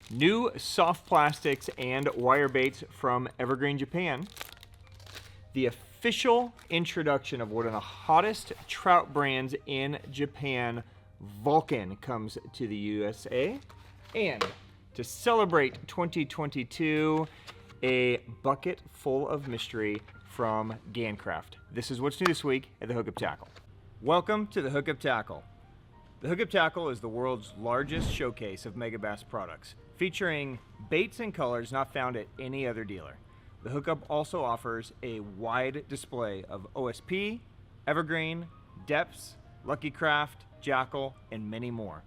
new soft plastics and wire baits from Evergreen Japan, the official introduction of one of the hottest trout brands in Japan, Vulcan, comes to the USA, and to celebrate 2022, a bucket full of mystery from Gan Craft. This is what's new this week at the Hookup Tackle. Welcome to the Hookup Tackle. The Hookup Tackle is the world's largest showcase of megabass products, featuring baits and colors not found at any other dealer. The Hookup also offers a wide display of OSP, Evergreen, Deps, Lucky Craft, Jackal, and many more.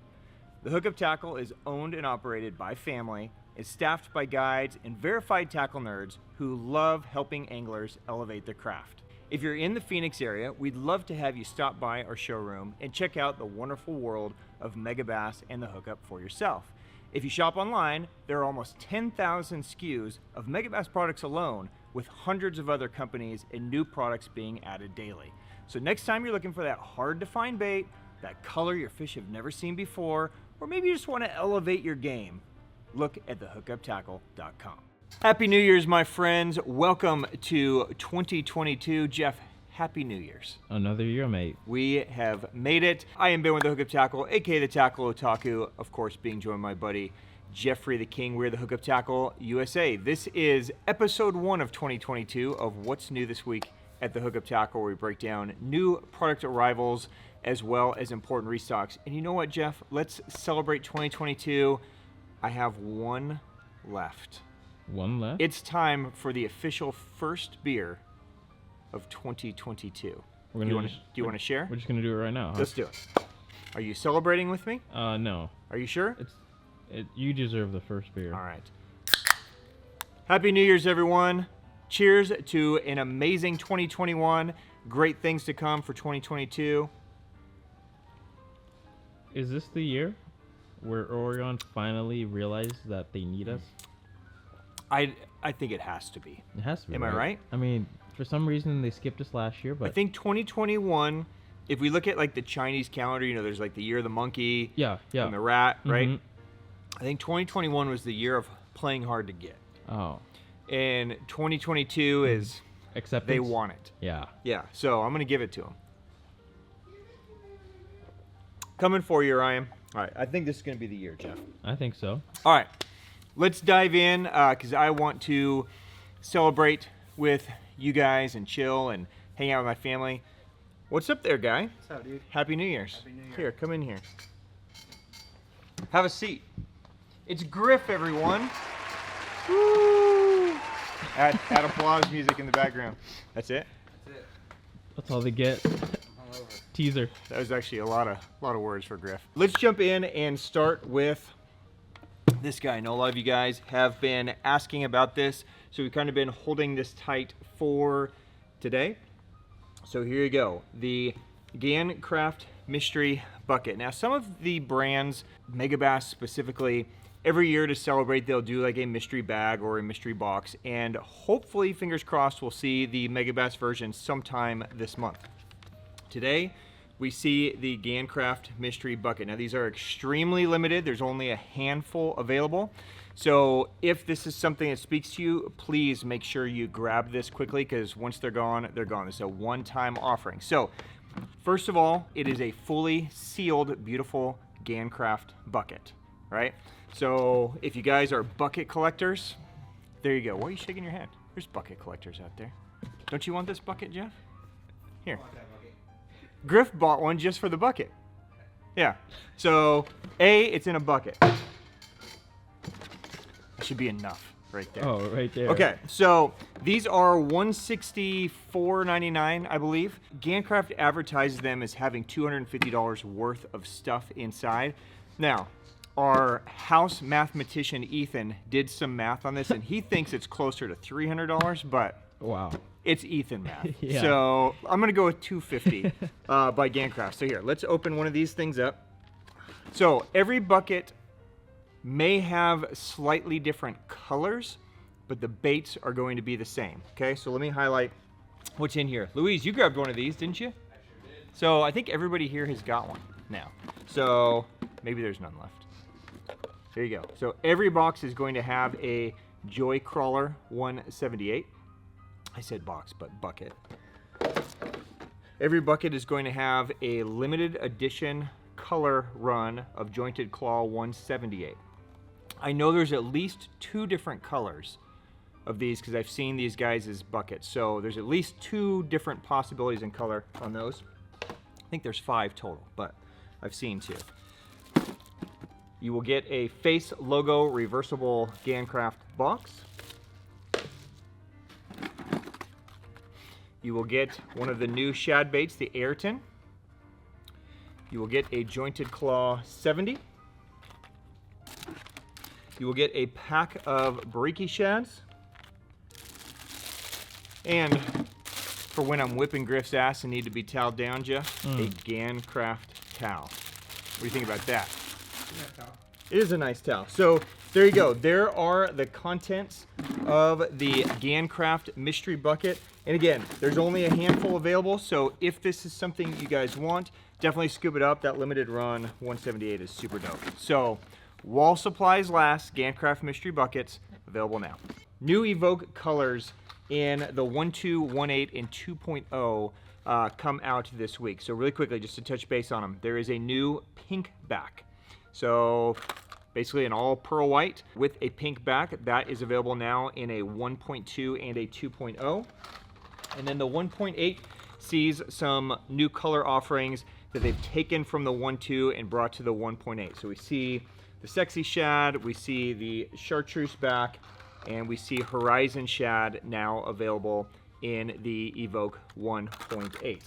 The Hookup Tackle is owned and operated by family, is staffed by guides and verified tackle nerds who love helping anglers elevate their craft. If you're in the Phoenix area, we'd love to have you stop by our showroom and check out the wonderful world of megabass and the Hookup for yourself. If you shop online, there are almost 10,000 SKUs of megabass products alone, with hundreds of other companies and new products being added daily. So next time you're looking for that hard to find bait, that color your fish have never seen before, or maybe you just want to elevate your game, look at thehookuptackle.com. Happy New Year's, my friends. Welcome to 2022. Jeff, Happy New Year's. Another year, mate. We have made it. I am Ben with the Hookup Tackle, aka the Tackle Otaku, of course, being joined by my buddy Jeffrey the King. We're the Hookup Tackle USA. This is episode 1 of 2022 of What's New This Week at the Hookup Tackle, where we break down new product arrivals as well as important restocks. And you know what, Jeff? Let's celebrate 2022. I have one left. One left? It's time for the official first beer of 2022. Do you want to share? We're just going to do it right now. Huh? Let's do it. Are you celebrating with me? No. Are you sure? You deserve the first beer. All right. Happy New Year's, everyone. Cheers to an amazing 2021. Great things to come for 2022. Is this the year where Oregon finally realized that they need us? I think it has to be. It has to be. Am I right? I mean, for some reason they skipped us last year, but I think 2021, if we look at like the Chinese calendar, you know, there's like the year of the monkey, yeah, and the rat, right? Mm-hmm. I think 2021 was the year of playing hard to get. Oh. And 2022 is acceptance. They want it. Yeah. Yeah. So I'm gonna give it to them. Coming for you, Ryan. All right. I think this is gonna be the year, Jeff. I think so. All right. Let's dive in because I want to celebrate with you guys and chill and hang out with my family. What's up there, guy? What's up, dude? Happy New Year's. Happy New Year. Here, come in here. Have a seat. It's Griff, everyone. Woo! Add applause music in the background. That's it? That's it. That's all they get. I'm hungover. Teaser. That was actually a lot of words for Griff. Let's jump in and start with this guy. I know a lot of you guys have been asking about this, so we've kind of been holding this tight for today. So here you go, the Gan Craft Mystery Bucket. Now, some of the brands, Megabass specifically, every year to celebrate, they'll do like a mystery bag or a mystery box, and hopefully, fingers crossed, we'll see the Megabass version sometime this month. Today, we see the Gan Craft Mystery Bucket. Now, these are extremely limited. There's only a handful available. So if this is something that speaks to you, please make sure you grab this quickly, because once they're gone, they're gone. It's a one-time offering. So first of all, it is a fully sealed, beautiful Gan Craft bucket, right? So if you guys are bucket collectors, there you go. Why are you shaking your head? There's bucket collectors out there. Don't you want this bucket, Jeff? Here. Griff bought one just for the bucket. Yeah. So, it's in a bucket. That should be enough right there. Oh, right there. Okay, so these are $164.99, I believe. Gan Craft advertises them as having $250 worth of stuff inside. Now, our house mathematician Ethan did some math on this, and he thinks it's closer to $300, but Wow. It's Ethan math. Yeah. So I'm gonna go with $250 by Gan Craft. So here, let's open one of these things up. So every bucket may have slightly different colors, but the baits are going to be the same. Okay, so let me highlight what's in here. Louise, you grabbed one of these, didn't you? I sure did. So I think everybody here has got one now. So maybe there's none left. There you go. So every box is going to have a Joy Crawler 178. I said box, but bucket. Every bucket is going to have a limited edition color run of Jointed Claw 178. I know there's at least 2 different colors of these because I've seen these guys as buckets. So there's at least 2 different possibilities in color on those. I think there's 5 total, but I've seen 2. You will get a face logo reversible Gan Craft box. You will get one of the new shad baits, the Ayrton. You will get a Jointed Claw 70. You will get a pack of Bariki shads. And for when I'm whipping Griff's ass and need to be toweled down, Jeff, a Gan Craft towel. What do you think about that? Yeah, towel. It is a nice towel. So there you go. There are the contents of the Gan Craft mystery bucket. And again, there's only a handful available. So if this is something you guys want, definitely scoop it up. That limited run 178 is super dope. So while supplies last, Gan Craft mystery buckets available now. New Evoke colors in the 1.2, 1.8, and 2.0 come out this week. So really quickly, just to touch base on them, there is a new pink back. So basically an all pearl white with a pink back. That is available now in a 1.2 and a 2.0. And then the 1.8 sees some new color offerings that they've taken from the 1.2 and brought to the 1.8. So we see the sexy shad, we see the chartreuse back, and we see Horizon shad now available in the Evoke 1.8.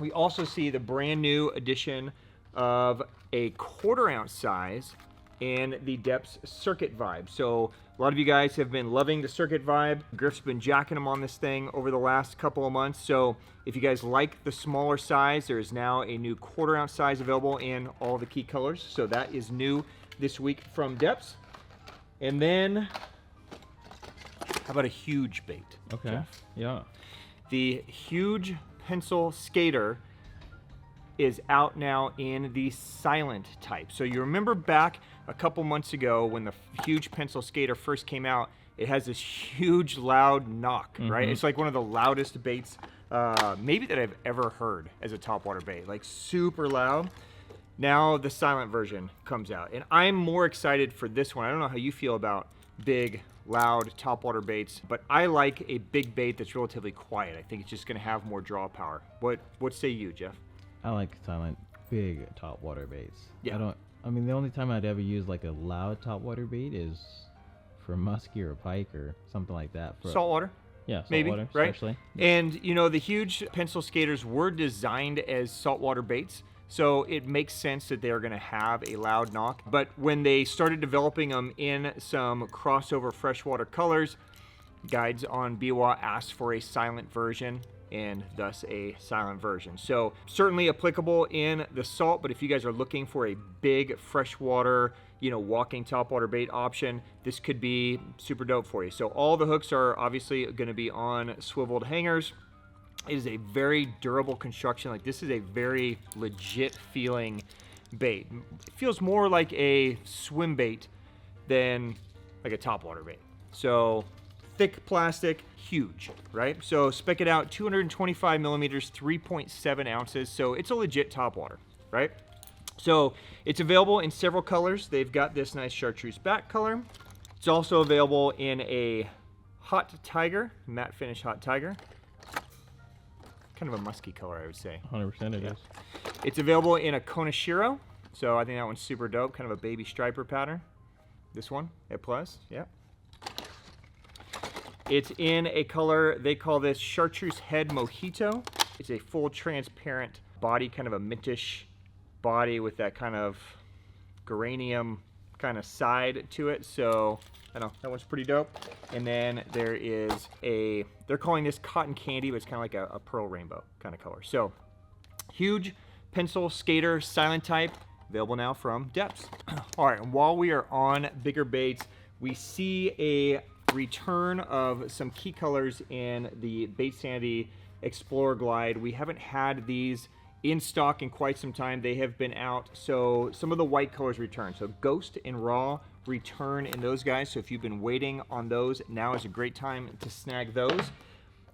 We also see the brand new addition of a 1/4 ounce size in the Deps Circuit Vibe. So a lot of you guys have been loving the Circuit Vibe. Griff's been jacking them on this thing over the last couple of months. So if you guys like the smaller size, there is now a new 1/4 ounce size available in all the key colors. So that is new this week from Deps. And then, how about a huge bait? Okay. Jeff? Yeah. The huge pencil skater is out now in the silent type. So you remember back a couple months ago when the huge pencil skater first came out, it has this huge loud knock, right? It's like one of the loudest baits maybe that I've ever heard as a topwater bait, like super loud. Now the silent version comes out, and I'm more excited for this one. I don't know how you feel about big, loud topwater baits, but I like a big bait that's relatively quiet. I think it's just gonna have more draw power. What say you, Jeff? I like silent, big top water baits. Yeah. I mean, the only time I'd ever use like a loud top water bait is for muskie or pike or something like that. For Saltwater? Yeah, Maybe, saltwater, right? especially. And you know, the huge pencil skaters were designed as saltwater baits, so it makes sense that they're gonna have a loud knock. But when they started developing them in some crossover freshwater colors, guides on BWA asked for a silent version, and thus a silent version. So certainly applicable in the salt, but if you guys are looking for a big freshwater, you know, walking topwater bait option, this could be super dope for you. So all the hooks are obviously gonna be on swiveled hangers. It is a very durable construction. Like, this is a very legit feeling bait. It feels more like a swim bait than like a topwater bait. So thick plastic, huge, right? So spec it out, 225 millimeters, 3.7 ounces. So it's a legit topwater, right? So it's available in several colors. They've got this nice chartreuse back color. It's also available in a hot tiger, matte finish hot tiger. Kind of a musky color, I would say. 100% it is. It's available in a Konashiro. So I think that one's super dope, kind of a baby striper pattern. This one, at Plus, yeah. It's in a color, they call this Chartreuse Head Mojito. It's a full transparent body, kind of a mintish body with that kind of geranium kind of side to it. So, I don't know, that one's pretty dope. And then there is a, they're calling this cotton candy, but it's kind of like a pearl rainbow kind of color. So, huge pencil skater silent type, available now from Deps. All right, and while we are on bigger baits, we see a return of some key colors in the Baitsanity Explorer Glide. We haven't had these in stock in quite some time. They have been out. So some of the white colors return. So Ghost and Raw return in those guys. So if you've been waiting on those, now is a great time to snag those.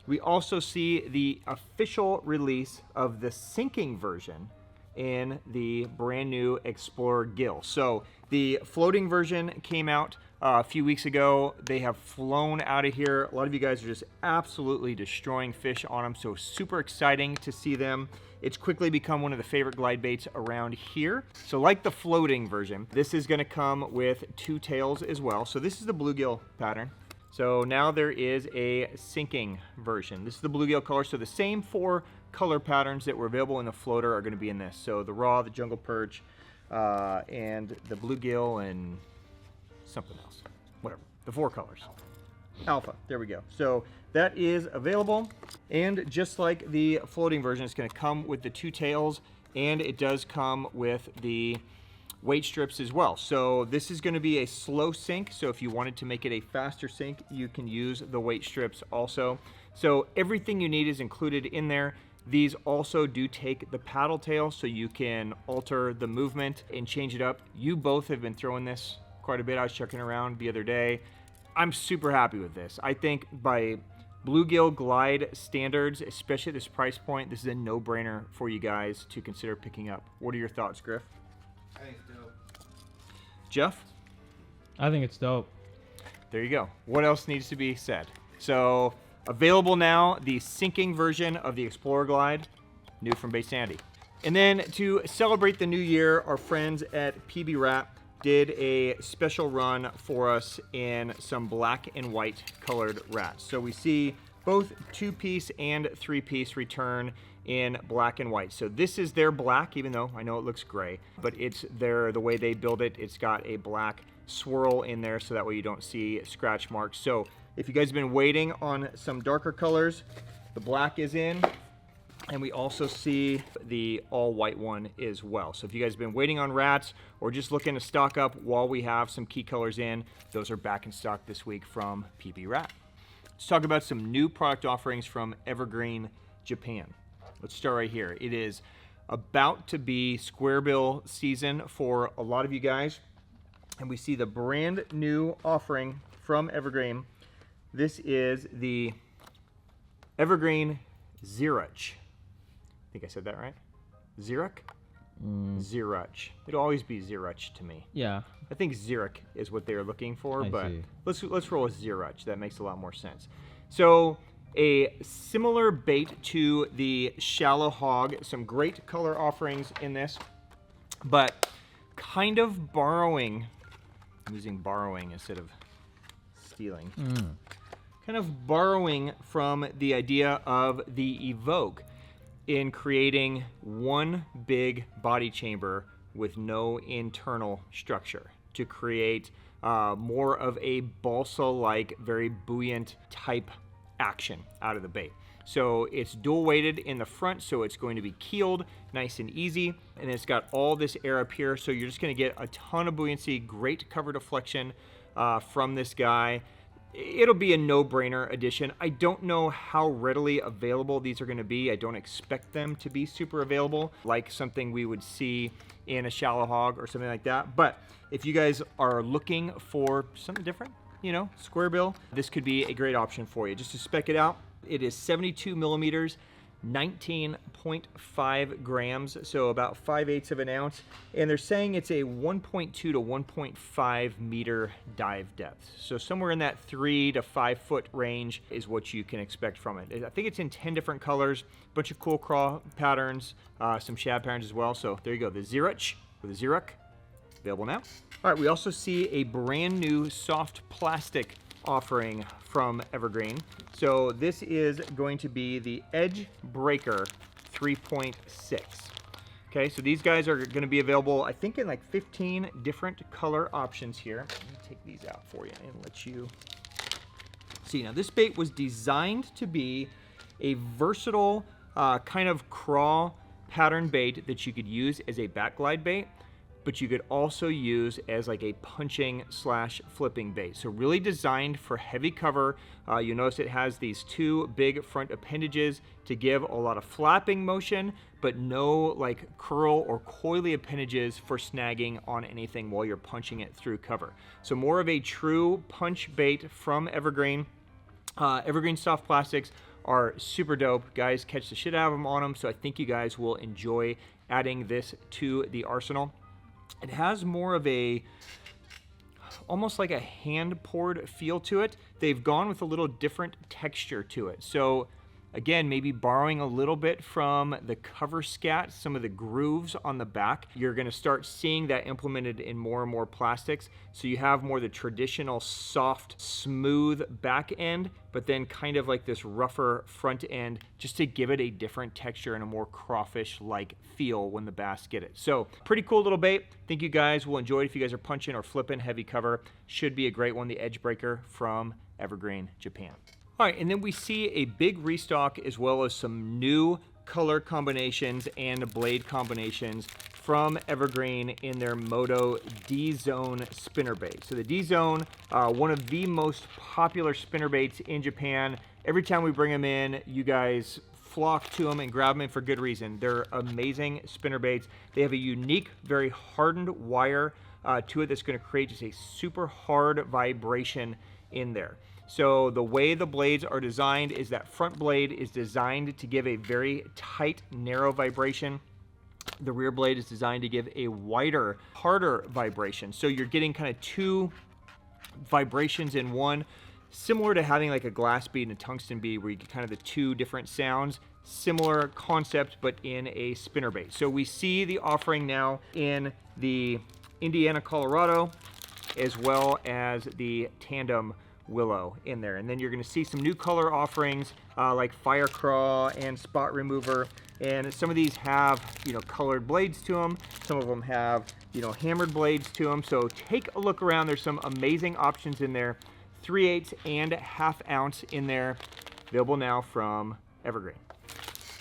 We also see the official release of the sinking version in the brand new Explorer Gill. So the floating version came out a few weeks ago. They have flown out of here. A lot of you guys are just absolutely destroying fish on them. So super exciting to see them. It's quickly become one of the favorite glide baits around here. So like the floating version, this is gonna come with 2 tails as well. So this is the bluegill pattern. So now there is a sinking version. This is the bluegill color. So the same 4 color patterns that were available in the floater are gonna be in this. So the raw, the jungle perch, and the bluegill and something else, whatever, the 4 colors. Alpha, there we go. So that is available. And just like the floating version, it's gonna come with the 2 tails, and it does come with the weight strips as well. So this is gonna be a slow sink. So if you wanted to make it a faster sink, you can use the weight strips also. So everything you need is included in there. These also do take the paddle tail, so you can alter the movement and change it up. You both have been throwing this quite a bit. I was checking around the other day. I'm super happy with this. I think by bluegill glide standards, especially at this price point, this is a no-brainer for you guys to consider picking up. What are your thoughts, Griff? I think it's dope. Jeff? I think it's dope. There you go. What else needs to be said? So available now, the sinking version of the Explorer Glide, new from Baitsanity. And then to celebrate the new year, our friends at PB Rat did a special run for us in some black and white colored rats. So we see both 2-piece and 3-piece return in black and white. So this is their black, even though I know it looks gray, but it's the way they build it. It's got a black swirl in there, so that way you don't see scratch marks. So if you guys have been waiting on some darker colors, the black is in, and we also see the all white one as well. So if you guys have been waiting on rats or just looking to stock up while we have some key colors in, those are back in stock this week from PB Rat. Let's talk about some new product offerings from Evergreen Japan. Let's start right here. It is about to be square bill season for a lot of you guys, and we see the brand new offering from Evergreen. This is the Evergreen Zerage. I think I said that right. Zeruch? Zeruch. It'll always be Zeruch to me. Yeah. I think Zeruch is what they're looking for, but let's roll with Zeruch. That makes a lot more sense. So a similar bait to the shallow hog, some great color offerings in this, but kind of borrowing, I'm using borrowing instead of stealing, kind of borrowing from the idea of the Evoke in creating one big body chamber with no internal structure to create more of a balsa-like, very buoyant type action out of the bait. So it's dual weighted in the front, so it's going to be keeled nice and easy, and it's got all this air up here, so you're just going to get a ton of buoyancy, great cover deflection from this guy. It'll be a no-brainer addition. I don't know how readily available these are going to be. I don't expect them to be super available like something we would see in a shallow hog or something like that. But if you guys are looking for something different, you know, square bill, this could be a great option for you. Just to spec it out, it is 72 millimeters, 19.5 grams, so about 5/8 of an ounce. And they're saying it's a 1.2 to 1.5 meter dive depth. So somewhere in that 3 to 5 foot range is what you can expect from it. I think it's in 10 different colors, a bunch of cool craw patterns, some shad patterns as well. So there you go, the Zeruch, or the Zeruch, available now. All right, we also see a brand new soft plastic offering from Evergreen. So this is going to be the Edge Breaker 3.6. Okay, so these guys are going to be available, I think, in like 15 different color options here. Let me take these out for you and let you see. Now, this bait was designed to be a versatile kind of crawl pattern bait that you could use as a back glide bait, but you could also use as like a punching slash flipping bait. So really designed for heavy cover. You'll notice it has these two big front appendages to give a lot of flapping motion, but no like curl or coily appendages for snagging on anything while you're punching it through cover. So more of a true punch bait from Evergreen. Evergreen soft plastics are super dope. Guys catch the shit out of them on them, so I think you guys will enjoy adding this to the arsenal. It has more of a, almost like a hand-poured feel to it. They've gone with a little different texture to it. So again, maybe borrowing a little bit from the cover scat, some of the grooves on the back. You're gonna start seeing that implemented in more and more plastics. So you have more the traditional soft, smooth back end, but then kind of like this rougher front end, just to give it a different texture and a more crawfish-like feel when the bass get it. So pretty cool little bait. Think you guys will enjoy it if you guys are punching or flipping heavy cover. Should be a great one, the Edge Breaker from Evergreen, Japan. All right, and then we see a big restock as well as some new color combinations and blade combinations from Evergreen in their Moto Dzone spinnerbait. So the Dzone, one of the most popular spinnerbaits in Japan. Every time we bring them in, you guys flock to them and grab them in for good reason. They're amazing spinnerbaits. They have a unique, very hardened wire to it that's going to create just a super hard vibration in there. So the way the blades are designed is that front blade is designed to give a very tight, narrow vibration. The rear blade is designed to give a wider, harder vibration. So you're getting kind of two vibrations in one, similar to having like a glass bead and a tungsten bead where you get kind of the two different sounds. Similar concept, but in a spinnerbait. So we see the offering now in the Indiana, Colorado, as well as the Tandem Willow in there. And then you're going to see some new color offerings like Fire Craw and Spot Remover. And some of these have, you know, colored blades to them. Some of them have, you know, hammered blades to them. So take a look around. There's some amazing options in there. 3/8 and ½ ounce in there. Available now from Evergreen.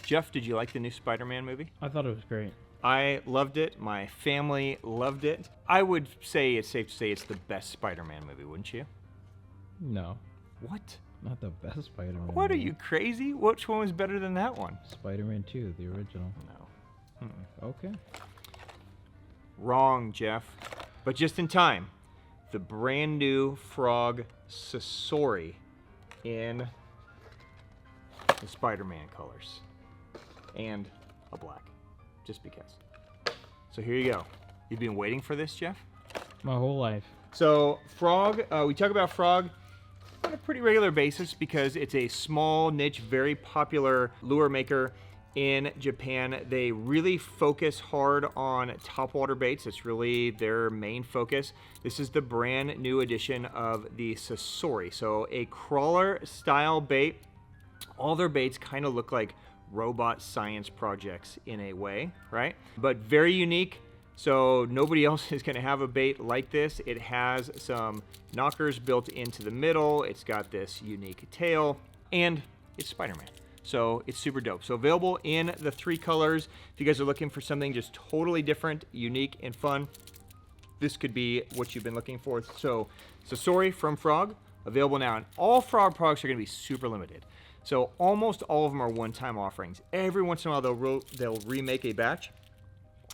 Jeff, did you like the new Spider-Man movie? I thought it was great. I loved it. My family loved it. I would say it's safe to say it's the best Spider-Man movie, wouldn't you? No. What? Not the best Spider-Man. What, are you crazy? Which one was better than that one? Spider-Man 2, the original. No. Okay. Wrong, Jeff. But just in time. The brand new Frog Sasori in the Spider-Man colors. And a black. Just because. So here you go. You've been waiting for this, Jeff? My whole life. So Frog, we talk about Frog on a pretty regular basis because it's a small niche, very popular lure maker in Japan. They really focus hard on topwater baits. It's really their main focus. This is the brand new edition of the Sasori. So a crawler style bait. All their baits kind of look like robot science projects in a way, right? But very unique. So nobody else is going to have a bait like this. It has some knockers built into the middle. It's got this unique tail, and it's Spider-Man. So it's super dope. So available in the 3 colors. If you guys are looking for something just totally different, unique, and fun, this could be what you've been looking for. So Sasori from Frog, available now. And all Frog products are going to be super limited. So almost all of them are one-time offerings. Every once in a while, they'll remake a batch.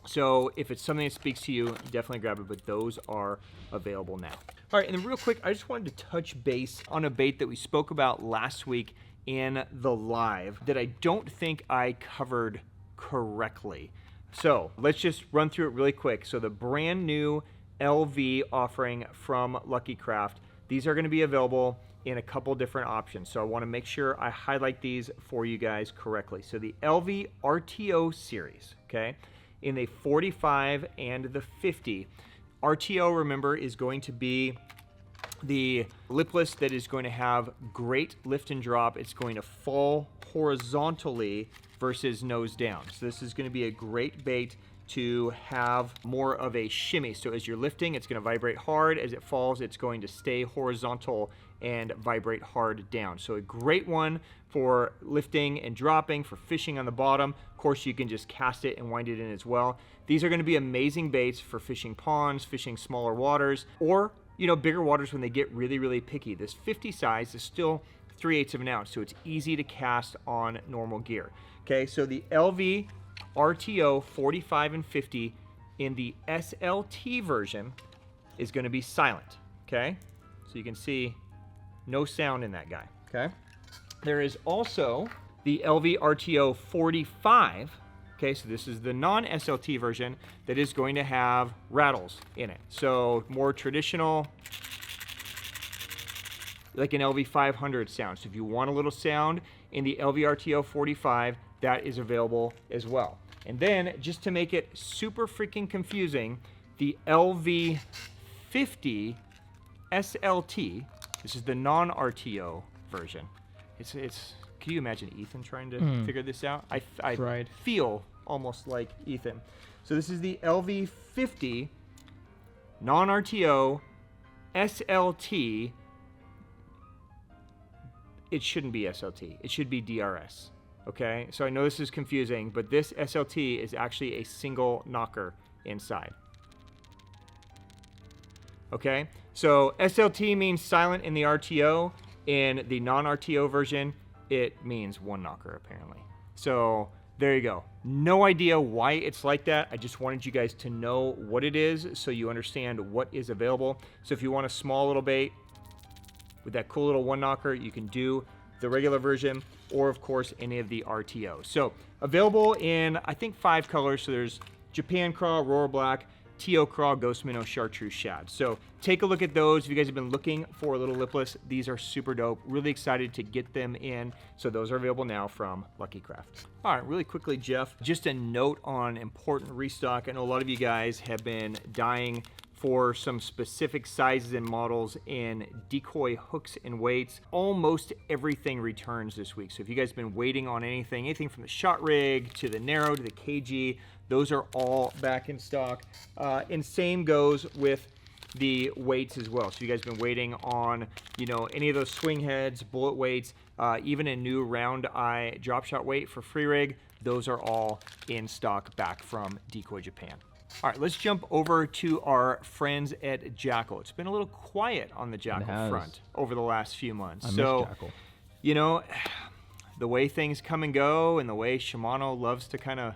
So if it's something that speaks to you, definitely grab it, but those are available now. All right, and then real quick, I just wanted to touch base on a bait that we spoke about last week in the live that I don't think I covered correctly. So let's just run through it really quick. So the brand new LV offering from Lucky Craft, these are going to be available in a couple different options. So I want to make sure I highlight these for you guys correctly. So the LV RTO series, okay? In the 45 and the 50. RTO, remember, is going to be the lipless that is going to have great lift and drop. It's going to fall horizontally versus nose down. So this is going to be a great bait to have more of a shimmy. So as you're lifting, it's going to vibrate hard. As it falls, it's going to stay horizontal and vibrate hard down. So a great one for lifting and dropping, for fishing on the bottom. Of course, you can just cast it and wind it in as well. These are going to be amazing baits for fishing ponds, fishing smaller waters, or bigger waters when they get really, really picky. This 50 size is still 3/8 of an ounce, so it's easy to cast on normal gear. Okay, so the LV RTO 45 and 50 in the SLT version is going to be silent. Okay, so you can see no sound in that guy. Okay, there is also the LV RTO 45. Okay, so this is the non-SLT version that is going to have rattles in it. So more traditional, like an LV 500 sound. So if you want a little sound in the LV RTO 45, that is available as well. And then, just to make it super freaking confusing, the LV 50 SLT, this is the non-RTO version. Can you imagine Ethan trying to figure this out? I feel almost like Ethan. So this is the LV 50 non-RTO SLT. It shouldn't be SLT. It should be DRS. Okay, so I know this is confusing, but this SLT is actually a single knocker inside. Okay, so SLT means silent in the RTO. In the non-RTO version, it means one knocker apparently. So there you go. No idea why it's like that. I just wanted you guys to know what it is so you understand what is available. So if you want a small little bait with that cool little one knocker, you can do the regular version, or of course any of the RTO. So available in, I think, 5 colors. So there's Japan Craw, Roar Black, TO Craw, Ghost Minnow, Chartreuse Shad. So take a look at those. If you guys have been looking for a little lipless, these are super dope. Really excited to get them in. So those are available now from Lucky Craft. All right, really quickly, Jeff, just a note on important restock. I know a lot of you guys have been dying for some specific sizes and models in Decoy Hooks and Weights. Almost everything returns this week. So if you guys have been waiting on anything from the shot rig to the narrow to the KG, those are all back in stock. And same goes with the weights as well. So you guys have been waiting on, any of those swing heads, bullet weights, even a new round eye drop shot weight for free rig. Those are all in stock back from Decoy Japan. All right, let's jump over to our friends at Jackal. It's been a little quiet on the Jackal front over the last few months. I miss Jackal. The way things come and go and the way Shimano loves to kind of,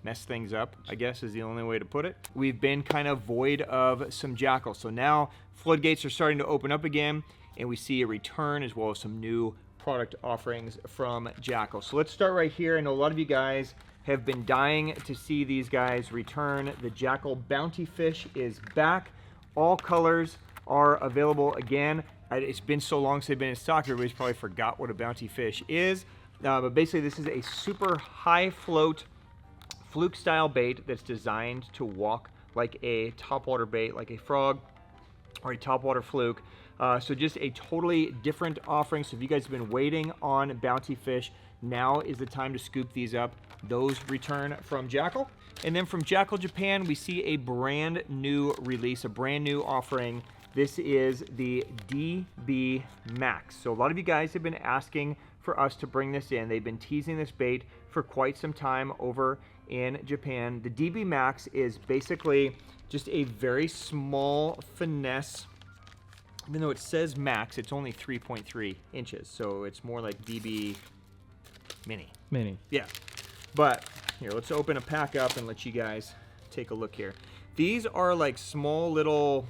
mess things up, I guess is the only way to put it. We've been kind of void of some Jackal. So now floodgates are starting to open up again, and we see a return as well as some new product offerings from Jackal. So let's start right here. I know a lot of you guys have been dying to see these guys return. The Jackal Bounty Fish is back. All colors are available again. It's been so long since they've been in stock, everybody's probably forgot what a bounty fish is. But basically, this is a super high float fluke style bait that's designed to walk like a topwater bait, like a frog or a topwater fluke. So just a totally different offering. So if you guys have been waiting on bounty fish, now is the time to scoop these up. Those return from Jackal. And then from Jackal Japan, we see a brand new release, a brand new offering. This is the DB Max. So a lot of you guys have been asking for us to bring this in. They've been teasing this bait for quite some time over in Japan. The DB Max is basically just a very small finesse. Even though it says max, it's only 3.3 inches. So it's more like DB Mini. Yeah. But here, let's open a pack up and let you guys take a look here. These are like small little,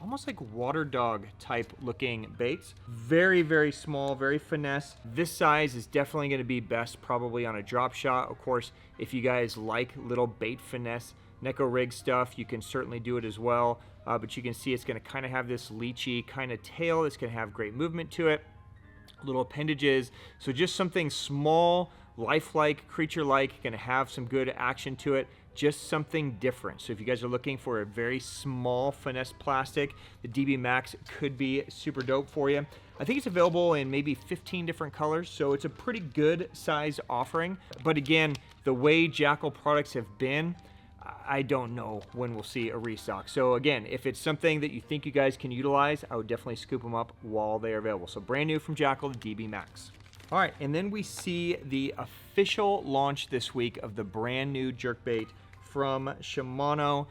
almost like water dog type looking baits. Very, very small, very finesse. This size is definitely going to be best probably on a drop shot. Of course, if you guys like little bait finesse Neko rig stuff, you can certainly do it as well. But you can see it's going to kind of have this leechy kind of tail. It's going to have great movement to it. Little appendages. So just something small, lifelike, creature-like, going to have some good action to it. just something different. So if you guys are looking for a very small finesse plastic, the DB Max could be super dope for you. I think it's available in maybe 15 different colors, so it's a pretty good size offering. But again, the way Jackall products have been, I don't know when we'll see a restock. So again, if it's something that you think you guys can utilize, I would definitely scoop them up while they're available. So brand new from Jackall, the DB Max. All right, and then we see the official launch this week of the brand new jerkbait from Shimano.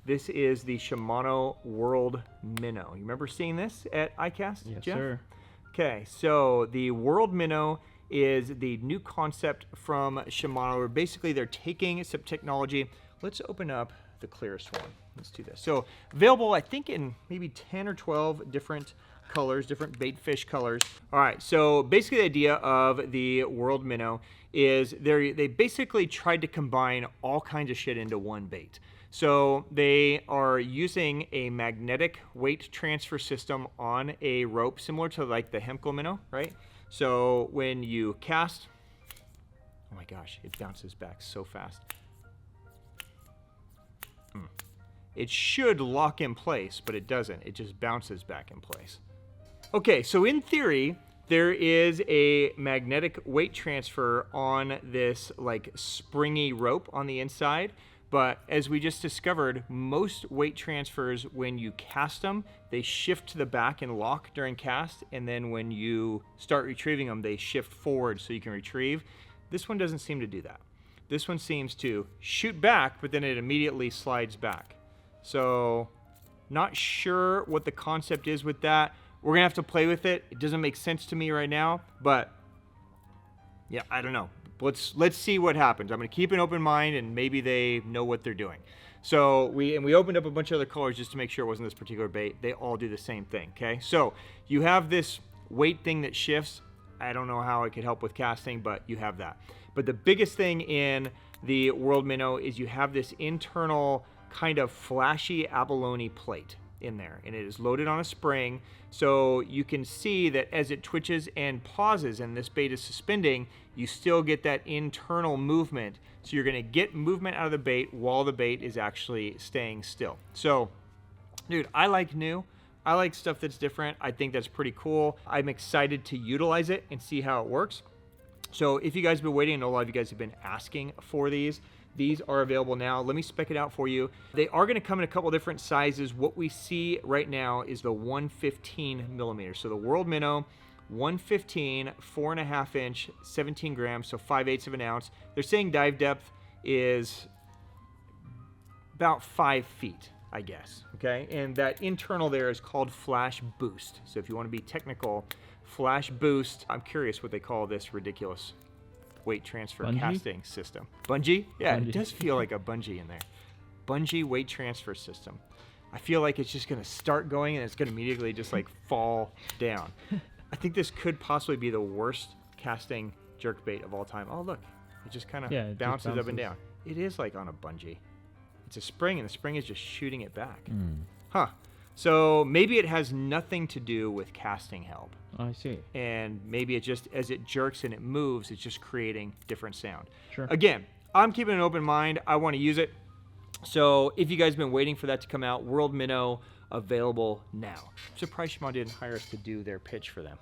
This is the Shimano World Minnow. You remember seeing this at ICAST, Yes, Jeff? sir. Okay, so the World Minnow is the new concept from Shimano, where basically they're taking some technology. Let's open up the clearest one. Let's do this. So available, I think, in maybe 10 or 12 different colors, different bait fish colors. All right, so basically the idea of the World Minnow is they basically tried to combine all kinds of shit into one bait. So they are using a magnetic weight transfer system on a rope, similar to like the Hemkel Minnow, right? So when you cast, oh my gosh, it bounces back so fast. It should lock in place, but it doesn't. It just bounces back in place. Okay, so in theory, there is a magnetic weight transfer on this like springy rope on the inside. But as we just discovered, most weight transfers, when you cast them, they shift to the back and lock during cast. And then when you start retrieving them, they shift forward so you can retrieve. This one doesn't seem to do that. This one seems to shoot back, but then it immediately slides back. So not sure what the concept is with that. We're gonna have to play with it. It doesn't make sense to me right now, but yeah, I don't know. Let's see what happens. I'm gonna keep an open mind, and maybe they know what they're doing. So we opened up a bunch of other colors just to make sure it wasn't this particular bait. They all do the same thing, okay? So you have this weight thing that shifts. I don't know how it could help with casting, but you have that. But the biggest thing in the World Minnow is you have this internal kind of flashy abalone plate in there, and it is loaded on a spring. So you can see that as it twitches and pauses and this bait is suspending, you still get that internal movement. So you're gonna get movement out of the bait while the bait is actually staying still. So, dude, I like new. I like stuff that's different. I think that's pretty cool. I'm excited to utilize it and see how it works. So if you guys have been waiting, I know a lot of you guys have been asking for these. These are available now. Let me spec it out for you. They are going to come in a couple different sizes. What we see right now is the 115 millimeter. So the World Minnow, 115, 4.5 inch, 17 grams, so 5/8 of an ounce. They're saying dive depth is about 5 feet, I guess, okay? And that internal there is called Flash Boost. So if you want to be technical, Flash Boost, I'm curious what they call this ridiculous weight transfer bungee? Casting system. Bungee? Yeah, Bungee. It does feel like a bungee in there. Bungee weight transfer system. I feel like it's just gonna start going and it's gonna immediately just like fall down. I think this could possibly be the worst casting jerkbait of all time. Oh look, it just kind of bounces up and down. It is like on a bungee. It's a spring and the spring is just shooting it back. Huh. So maybe it has nothing to do with casting help. Oh, I see. And maybe it just, as it jerks and it moves, it's just creating different sound. Sure. Again, I'm keeping an open mind. I want to use it. So if you guys have been waiting for that to come out, World Minnow available now. I'm surprised Shimano didn't hire us to do their pitch for them.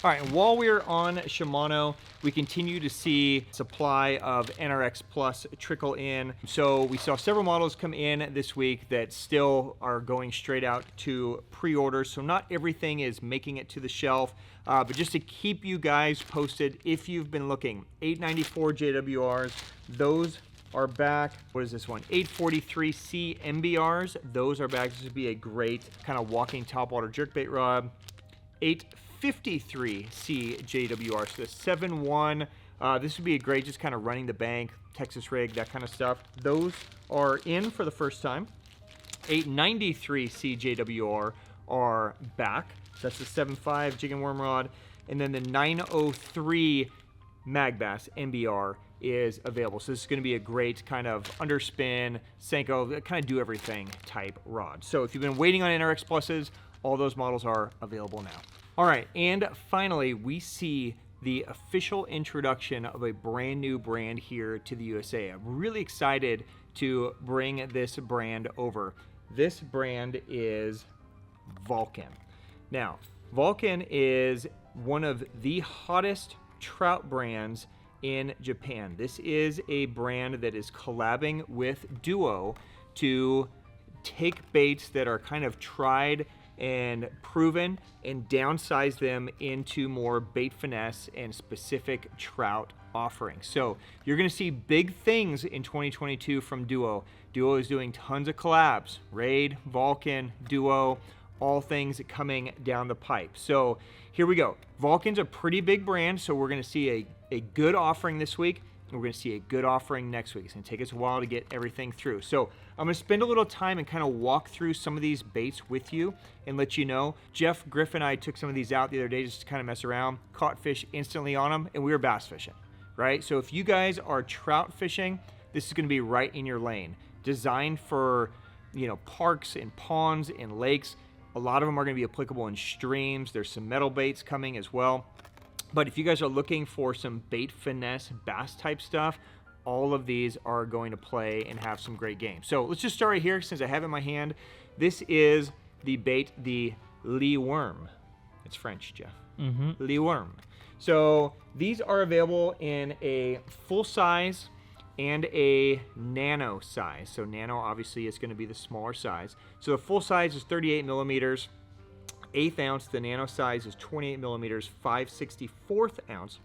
All right, and while we're on Shimano, we continue to see supply of NRX Plus trickle in. So we saw several models come in this week that still are going straight out to pre-order. So not everything is making it to the shelf, but just to keep you guys posted, if you've been looking, 894 JWRs, those are back. What is this one? 843C MBRs, those are back. This would be a great kind of walking topwater jerkbait rod. 853C JWR, so the 7.1. This would be a great just kind of running the bank, Texas rig, that kind of stuff. Those are in for the first time. 893C JWR are back. That's the 7.5 jig and worm rod. And then the 903 Magbass MBR is available. So this is going to be a great kind of underspin, Senko, kind of do everything type rod. So if you've been waiting on NRX Pluses, all those models are available now. All right, and finally, we see the official introduction of a brand new brand here to the USA. I'm really excited to bring this brand over. This brand is Vulcan. Now, Vulcan is one of the hottest trout brands in Japan. This is a brand that is collabing with Duo to take baits that are kind of tried and proven and downsize them into more bait finesse and specific trout offerings. So you're going to see big things in 2022 from Duo. Duo is doing tons of collabs, Raid, Vulcan, Duo, all things coming down the pipe. So here we go. Vulcan's a pretty big brand, so we're going to see a good offering this week. We're going to see a good offering next week. It's going to take us a while to get everything through. So I'm going to spend a little time and kind of walk through some of these baits with you and let you know. Jeff Griff and I took some of these out the other day just to kind of mess around, caught fish instantly on them, and we were bass fishing, right? So if you guys are trout fishing, this is going to be right in your lane. Designed for, you know, parks and ponds and lakes. A lot of them are going to be applicable in streams. There's some metal baits coming as well. But if you guys are looking for some bait finesse, bass type stuff, all of these are going to play and have some great games. So let's just start right here since I have it in my hand. This is the bait, the Lee Worm. It's French, Jeff. Lee Worm. So these are available in a full size and a nano size. So nano obviously is going to be the smaller size. So the full size is 38 millimeters. 1/8 ounce. The nano size is 28 millimeters, 5/64 ounce.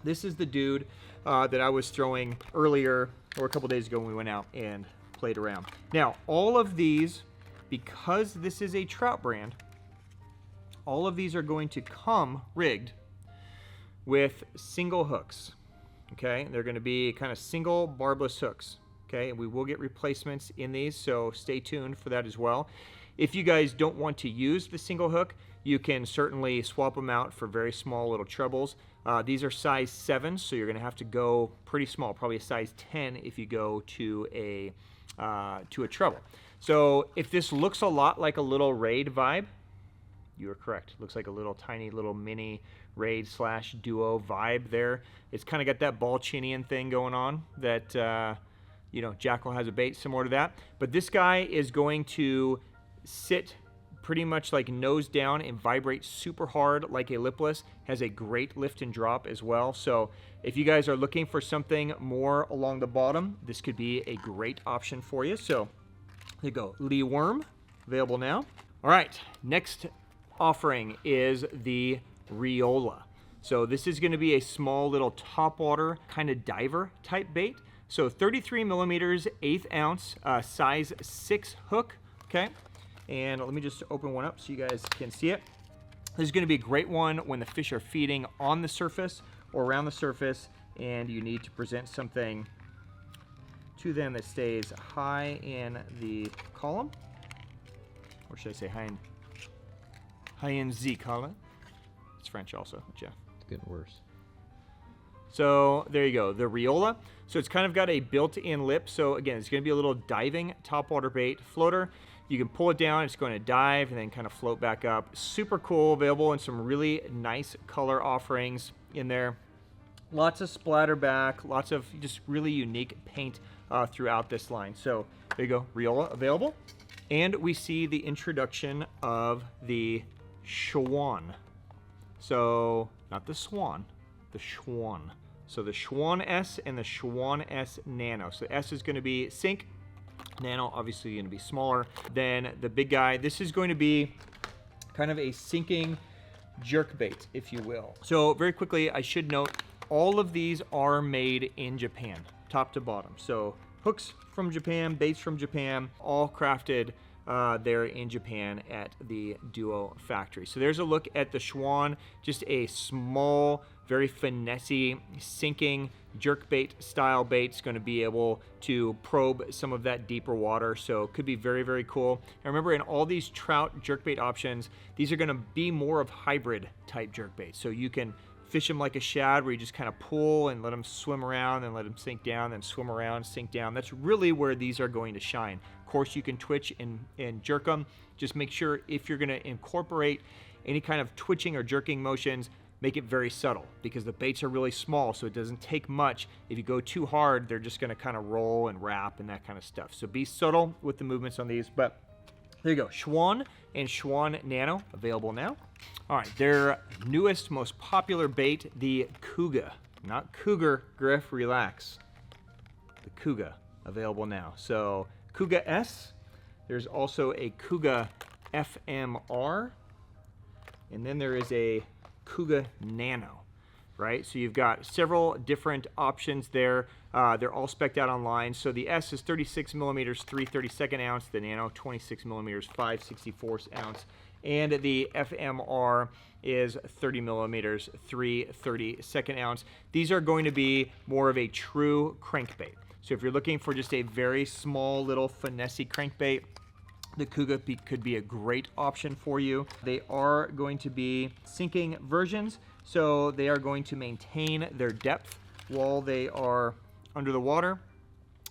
This is the dude that I was throwing earlier or a couple days ago when we went out and played around. Now, all of these, because this is a trout brand, all of these are going to come rigged with single hooks. Okay, they're going to be kind of single barbless hooks. Okay, and we will get replacements in these, so stay tuned for that as well. If you guys don't want to use the single hook, you can certainly swap them out for very small little trebles. These are size 7, so you're going to have to go pretty small, probably a size 10 if you go to a treble. So if this looks a lot like a little Raid vibe, you are correct. It looks like a little tiny little mini Raid / Duo vibe there. It's kind of got that ball chinian thing going on that, you know, Jackal has a bait similar to that. But this guy is going to sit pretty much like nose down and vibrate super hard like a lipless. Has a great lift and drop as well. So if you guys are looking for something more along the bottom, this could be a great option for you. So there you go, Lee Worm, available now. All right, next offering is the Riola. So this is going to be a small little topwater kind of diver type bait. So 33 millimeters, 1/8 ounce, size 6 hook. Okay. And let me just open one up so you guys can see it. This is going to be a great one when the fish are feeding on the surface or around the surface and you need to present something to them that stays high in the column. Or should I say high in the column? It's French also, Jeff. It's getting worse. So there you go, the Riola. So it's kind of got a built-in lip. So again, it's going to be a little diving topwater bait floater. You can pull it down, it's going to dive and then kind of float back up. Super cool, available in some really nice color offerings in there. Lots of splatter back, lots of just really unique paint throughout this line. So there you go, Riola available. And we see the introduction of the Schwan. So not the Swan, the Schwan. So the Schwan S and the Schwan S Nano. So S is going to be sink. Nano obviously going to be smaller than the big guy. This is going to be kind of a sinking jerk bait, if you will. So very quickly, I should note all of these are made in Japan, top to bottom. So hooks from Japan, baits from Japan, all crafted there in Japan at the Duo factory. So there's a look at the Schwan, just a small, very finessey, sinking jerkbait style bait. It's going to be able to probe some of that deeper water, so it could be very, very cool. And remember, in all these trout jerkbait options, these are going to be more of hybrid type jerkbait. So you can fish them like a shad, where you just kind of pull and let them swim around and let them sink down, then swim around, sink down. That's really where these are going to shine. Of course, you can twitch and jerk them. Just make sure if you're going to incorporate any kind of twitching or jerking motions, make it very subtle because the baits are really small, so it doesn't take much. If you go too hard, they're just going to kind of roll and wrap and that kind of stuff. So be subtle with the movements on these. But there you go, Schwan and Schwan Nano available now. All right, their newest, most popular bait, the Kuga. Not Cougar, Griff, relax. The Kuga available now. So Kuga S, there's also a Kuga FMR, and then there is a Kuga Nano, right? So you've got several different options there. They're all spec'd out online. So the S is 36 millimeters, 3/32 ounce. The Nano, 26 millimeters, 5/64 ounce. And the FMR is 30 millimeters, 3/32 ounce. These are going to be more of a true crankbait. So if you're looking for just a very small little finessey crankbait, the Kuga could be a great option for you. They are going to be sinking versions, so they are going to maintain their depth while they are under the water.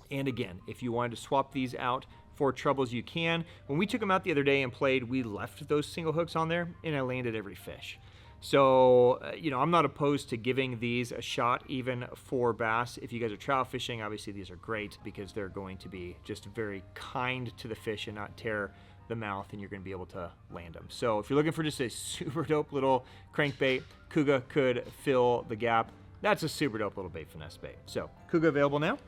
And again, if you wanted to swap these out for troubles, you can. When we took them out the other day and played, we left those single hooks on there and I landed every fish. So, you know, I'm not opposed to giving these a shot even for bass. If you guys are trout fishing, obviously these are great because they're going to be just very kind to the fish and not tear the mouth, and you're going to be able to land them. So if you're looking for just a super dope little crankbait, Kuga could fill the gap. That's a super dope little bait finesse bait. So Kuga available now.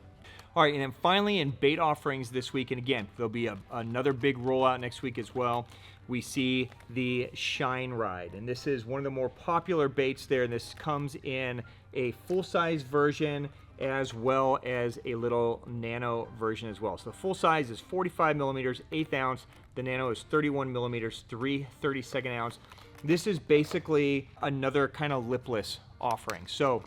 All right, and then finally in bait offerings this week, and again, there'll be another big rollout next week as well, we see the Shine Ride. And this is one of the more popular baits there, and this comes in a full-size version as well as a little nano version as well. So the full size is 45 millimeters, 1/8 ounce. The nano is 31 millimeters, 3/32 ounce. This is basically another kind of lipless offering. So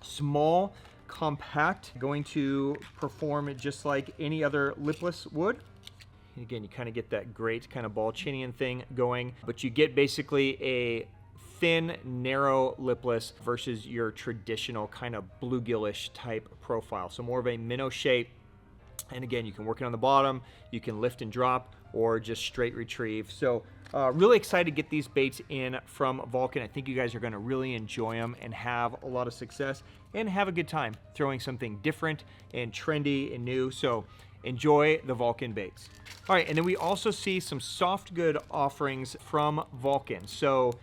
small, compact, going to perform just like any other lipless would. And again, you kind of get that great kind of ball chinian thing going, but you get basically a thin, narrow lipless versus your traditional kind of bluegillish type profile. So more of a minnow shape. And again, you can work it on the bottom, you can lift and drop, or just straight retrieve. So really excited to get these baits in from Vulcan. I think you guys are going to really enjoy them and have a lot of success and have a good time throwing something different and trendy and new. So enjoy the Vulcan baits. All right, and then we also see some soft good offerings from Vulcan. So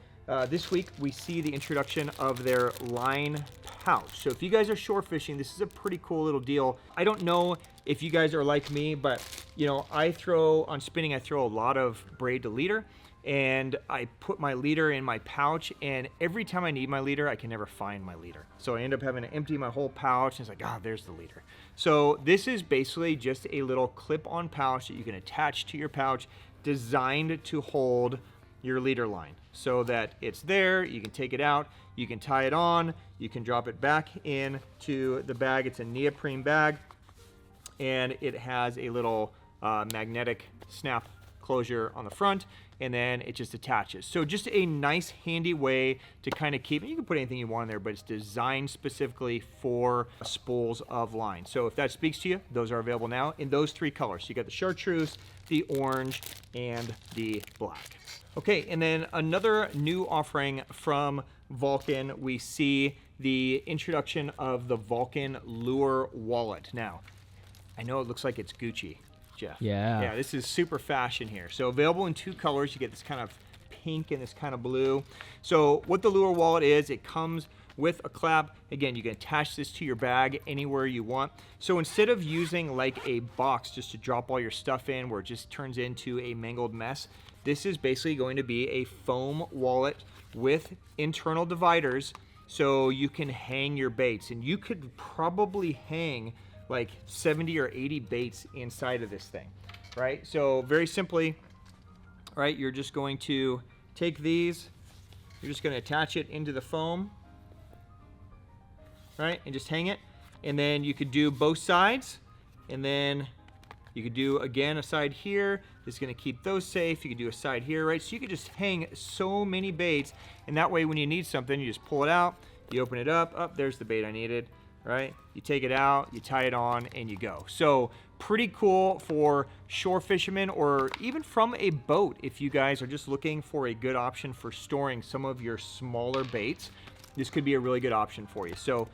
this week we see the introduction of their line pouch. So if you guys are shore fishing, this is a pretty cool little deal. I don't know if you guys are like me, but you know, I throw a lot of braid to leader, and I put my leader in my pouch, and every time I need my leader, I can never find my leader. So I end up having to empty my whole pouch, and it's like, there's the leader. So this is basically just a little clip-on pouch that you can attach to your pouch, designed to hold your leader line so that it's there, you can take it out, you can tie it on, you can drop it back into the bag. It's a neoprene bag, and it has a little magnetic snap closure on the front, and then it just attaches. So just a nice handy way to kind of keep it. You can put anything you want in there, but it's designed specifically for spools of line. So if that speaks to you, those are available now in those three colors. So you got the chartreuse, the orange, and the black. Okay, and then another new offering from Vulcan, we see the introduction of the Vulcan Lure Wallet. Now, I know it looks like it's Gucci, Jeff. Yeah. Yeah, this is super fashion here. So available in two colors. You get this kind of pink and this kind of blue. So what the Lure Wallet is, it comes with a clap. Again, you can attach this to your bag anywhere you want. So instead of using like a box just to drop all your stuff in where it just turns into a mangled mess, this is basically going to be a foam wallet with internal dividers so you can hang your baits. And you could probably hang like 70 or 80 baits inside of this thing, right? So very simply, right, you're just going to take these, you're just going to attach it into the foam, right, and just hang it. And then you could do both sides, and then you could do, again, a side here. This is going to keep those safe. You could do a side here, right? So you could just hang so many baits, and that way when you need something, you just pull it out, you open it up, there's the bait I needed, right? You take it out, you tie it on, and you go. So Pretty cool for shore fishermen or even from a boat if you guys are just looking for a good option for storing some of your smaller baits. This could be a really good option for you. So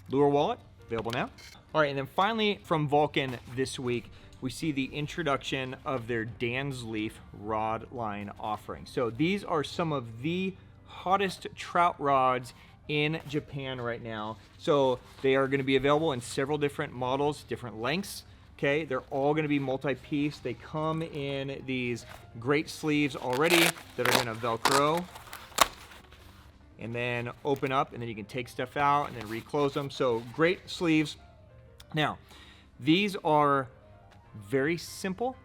lure wallet, available now. All right, and then finally from Vulcan this week, we see the introduction of their Dan's Leaf rod line offering. So these are some of the hottest trout rods in Japan right now. So they are going to be available in several different models, different lengths. Okay, they're all going to be multi-piece. They come in these great sleeves already that are going to Velcro and then open up, and then you can take stuff out and then reclose them. So great sleeves. Now, these are very simple,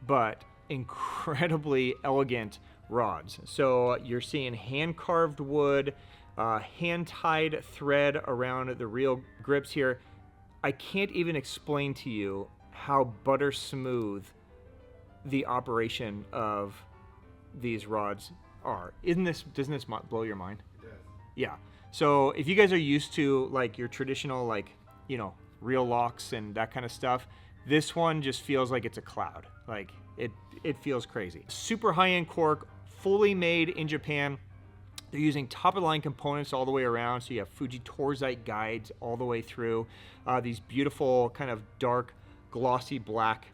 but incredibly elegant rods. So you're seeing hand-carved wood, hand-tied thread around the reel grips here. I can't even explain to you how butter smooth the operation of these rods are. Doesn't this blow your mind? It does. Yeah. So if you guys are used to like your traditional, like, you know, reel locks and that kind of stuff, this one just feels like it's a cloud. Like it feels crazy. Super high-end cork, fully made in Japan. They're using top-of-the-line components all the way around, so you have Fuji Torzite guides all the way through. These beautiful kind of dark, glossy black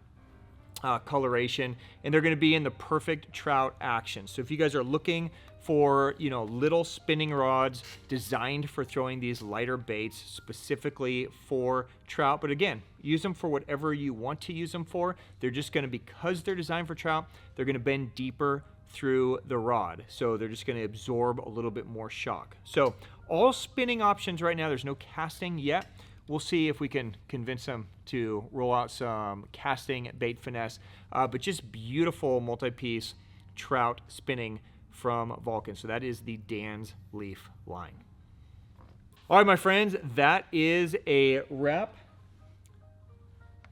coloration, and they're going to be in the perfect trout action. So if you guys are looking for, you know, little spinning rods designed for throwing these lighter baits specifically for trout, but again, use them for whatever you want to use them for. They're just going to, because they're designed for trout, they're going to bend deeper through the rod, so they're just going to absorb a little bit more shock. So all spinning options right now. There's no casting yet. We'll see if we can convince them to roll out some casting bait finesse, but just beautiful multi-piece trout spinning from Vulcan. So that is the Dan's Leaf line. All right, my friends, that is a wrap.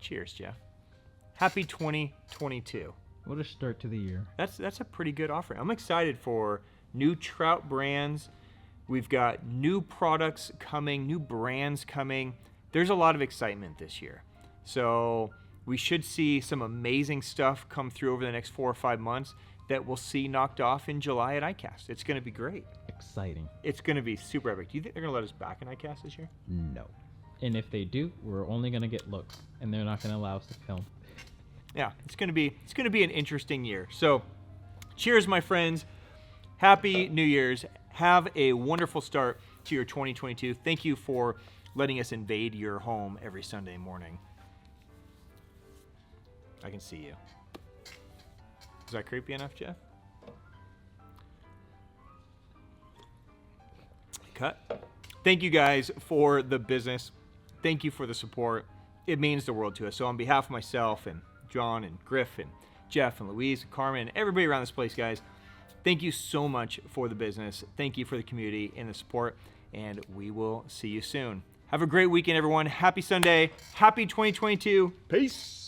Cheers, Jeff. Happy 2022. What a start to the year. That's a pretty good offering. I'm excited for new trout brands. We've got new products coming, new brands coming. There's a lot of excitement this year. So we should see some amazing stuff come through over the next 4 or 5 months that we'll see knocked off in July at ICAST. It's going to be great. Exciting. It's going to be super epic. Do you think they're going to let us back in ICAST this year? No. And if they do, we're only going to get looks, and they're not going to allow us to film. Yeah, it's going to be an interesting year. So, cheers, my friends. Happy New Year's. Have a wonderful start to your 2022. Thank you for letting us invade your home every Sunday morning. I can see you. Is that creepy enough, Jeff? Cut. Thank you guys for the business. Thank you for the support. It means the world to us. So on behalf of myself and John and Griff and Jeff and Louise and Carmen and everybody around this place, guys, thank you so much for the business. Thank you for the community and the support, and we will see you soon. Have a great weekend, everyone. Happy Sunday. Happy 2022. Peace.